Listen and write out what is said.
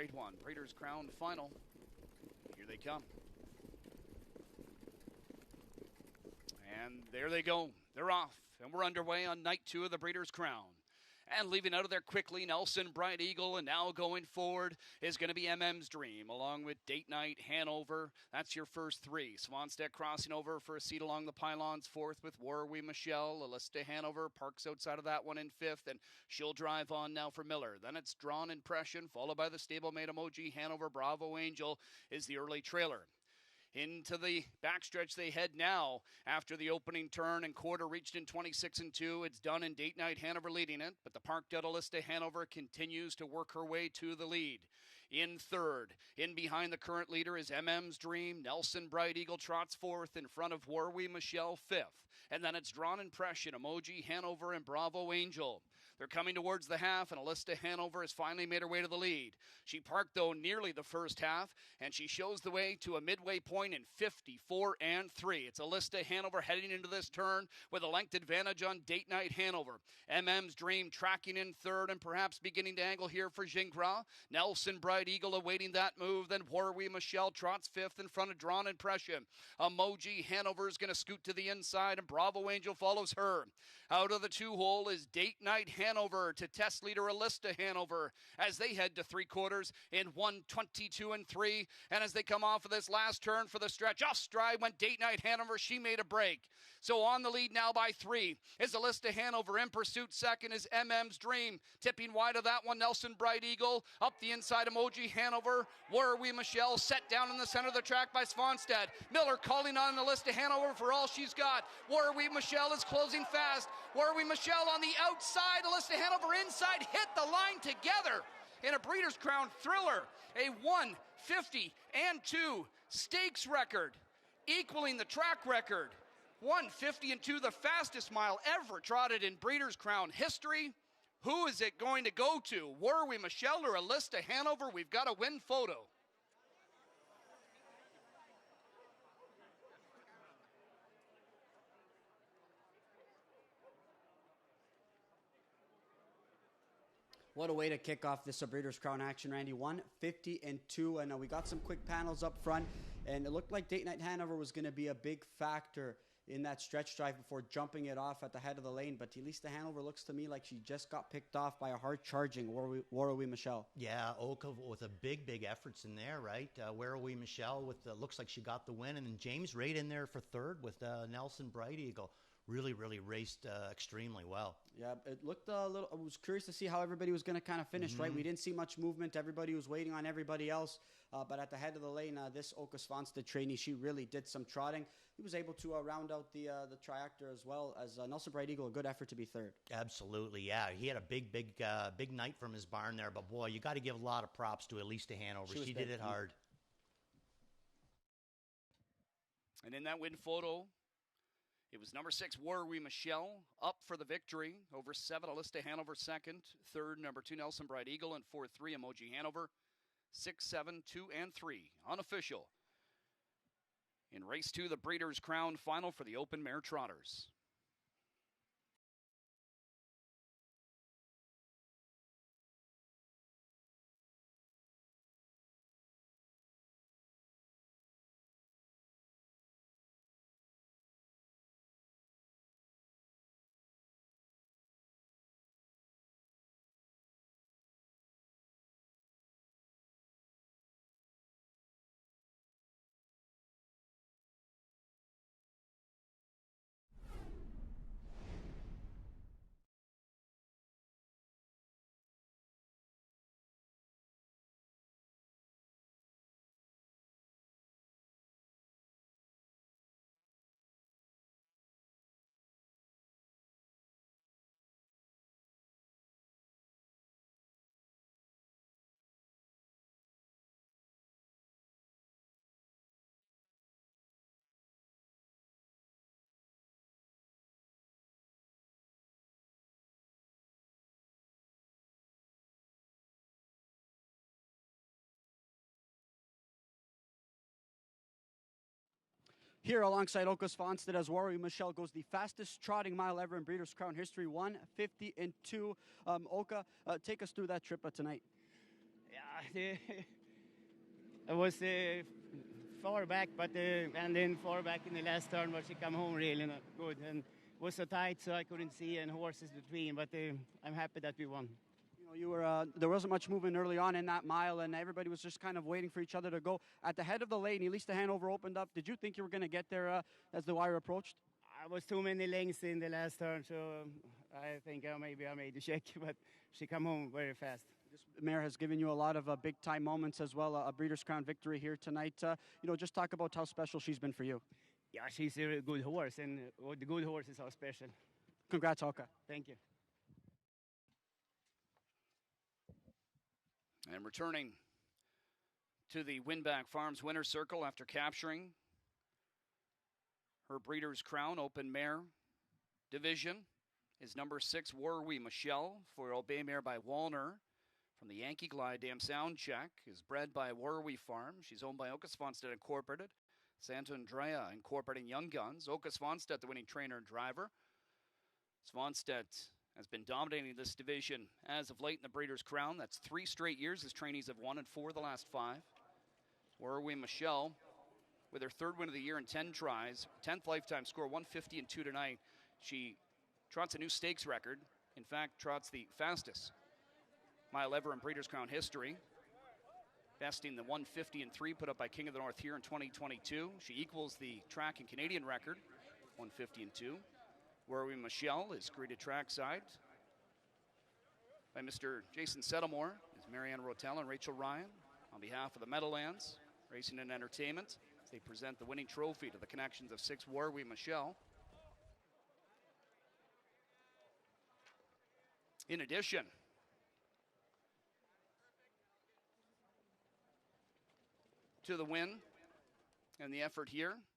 Grade 1 Breeders' Crown Final. Here they come. And there they go. They're off, and we're underway on night 2 of the Breeders' Crown. And leaving out of there quickly, Nelson Bright Eagle, and now going forward is going to be MM's Dream, along with Date Night, Hanover. That's your first 3. Swanstead crossing over for a seat along the pylons, 4th with Warrawee Michelle. Alyssa Hanover parks outside of that one in 5th, and she'll drive on now for Miller. Then it's Drawn Impression, followed by the stablemate Emoji. Hanover Bravo Angel is the early trailer. Into the backstretch they head now after the opening turn and quarter reached in 26-2. It's done in Date Night, Hanover leading it, but the parked out Alyssa Hanover continues to work her way to the lead. In 3rd, in behind the current leader is MM's Dream. Nelson Bright Eagle trots 4th in front of Warrawee Michelle 5th. And then it's Drawn Impression, Emoji, Hanover, and Bravo Angel. They're coming towards the half, and Alyssa Hanover has finally made her way to the lead. She parked, though, nearly the first half, and she shows the way to a midway point in 54-3. It's Alyssa Hanover heading into this turn with a length advantage on Date Night Hanover. MM's Dream tracking in 3rd and perhaps beginning to angle here for Gingras. Nelson Bright Eagle awaiting that move. Then Warrawee Michelle trots 5th in front of Drawn Impression. Emoji Hanover is going to scoot to the inside, and Bravo Angel follows her. Out of the 2-hole is Date Night Hanover to test leader Alyssa Hanover as they head to 3/4 in 1:22-3. And as they come off of this last turn for the stretch, off stride went Date Night Hanover. She made a break. So on the lead now by 3 is Alyssa Hanover. In pursuit second is MM's Dream. Tipping wide of that one, Nelson Bright Eagle. Up the inside, Emoji Hanover. Warrawee Michelle set down in the center of the track by Svanstead. Miller calling on Alyssa Hanover for all she's got. Warrawee Michelle is closing fast. Warrawee Michelle on the outside. Alyssa Hanover inside. Hit the line together in a Breeders' Crown thriller. A 1:50-2 stakes record, equaling the track record. 1:50-2, the fastest mile ever trotted in Breeders' Crown history. Who is it going to go to? Warrawee Michelle or Alyssa Hanover? We've got a win photo. What a way to kick off this Breeders' Crown action, Randy. 1:50-2, and we got some quick panels up front, and it looked like Date Night Hanover was going to be a big factor in that stretch drive before jumping it off at the head of the lane. But Alyssa Hanover looks to me like she just got picked off by a hard-charging Warrawee Michelle. Yeah, Oka with a big efforts in there, right? Warrawee Michelle with looks like she got the win, and then James right in there for 3rd with Nelson Bright Eagle. Really raced extremely well. Yeah, it looked a little. I was curious to see how everybody was going to kind of finish, right? We didn't see much movement. Everybody was waiting on everybody else. But at the head of the lane, this Oka Svanstead trainee, she really did some trotting. He was able to round out the triactor as well as Nelson Bright Eagle. A good effort to be 3rd. Absolutely, yeah. He had a big night from his barn there. But boy, you got to give a lot of props to Alyssa Hanover. She did it hard. And in that win photo, it was number 6, Warrawee Michelle, up for the victory. Over 7, Alyssa Hanover 2nd. 3rd, number 2, Nelson Bright Eagle. And 4th, 3, Emoji Hanover. 6, 7, 2, and 3. Unofficial. In race 2, the Breeders' Crown final for the Open Mare Trotters. Here alongside Oka Svanstead as Warrawee Michelle goes the fastest trotting mile ever in Breeders' Crown history, 1:50-2. Oka, take us through that trip tonight. Yeah, I was far back, but and then far back in the last turn, but she come home really not good and it was so tight, so I couldn't see and horses between. But I'm happy that we won. You know, you were there wasn't much movement early on in that mile, and everybody was just kind of waiting for each other to go at the head of the lane. At least the Hanover opened up. Did you think you were going to get there as the wire approached? I was too many lengths in the last turn, so I think maybe I made a check, but she come home very fast. This mare has given you a lot of big-time moments as well, a Breeders' Crown victory here tonight. You know, just talk about how special she's been for you. Yeah, she's a good horse, and the good horses are special. Congrats, Hoka. Thank you. And returning to the Winback Farms winner's circle after capturing her Breeders' Crown Open Mare division is number 6, Warrawee Michelle, 4-year-old bay mare by Wallner from the Yankee Glide Dam Sound Check, is bred by Warrawee Farm. She's owned by Oka Svanstedt Incorporated, Santa Andrea incorporating Young Guns. Oka Svanstedt, the winning trainer and driver. Svanstedt has been dominating this division as of late in the Breeders' Crown. That's 3 straight years his trainees have won and 4 of the last 5. Warrawee Michelle with her 3rd win of the year in 10 tries, 10th lifetime score, 150 and 2 tonight. She trots a new stakes record. In fact, trots the fastest mile ever in Breeders' Crown history, besting the 150 and 3 put up by King of the North here in 2022. She equals the track and Canadian record, 150 and 2. Warrawee Michelle is greeted trackside by Mr. Jason Settlemore, is Marianne Rotel and Rachel Ryan on behalf of the Meadowlands Racing and Entertainment. They present the winning trophy to the connections of 6 Warrawee Michelle. In addition, to the win and the effort here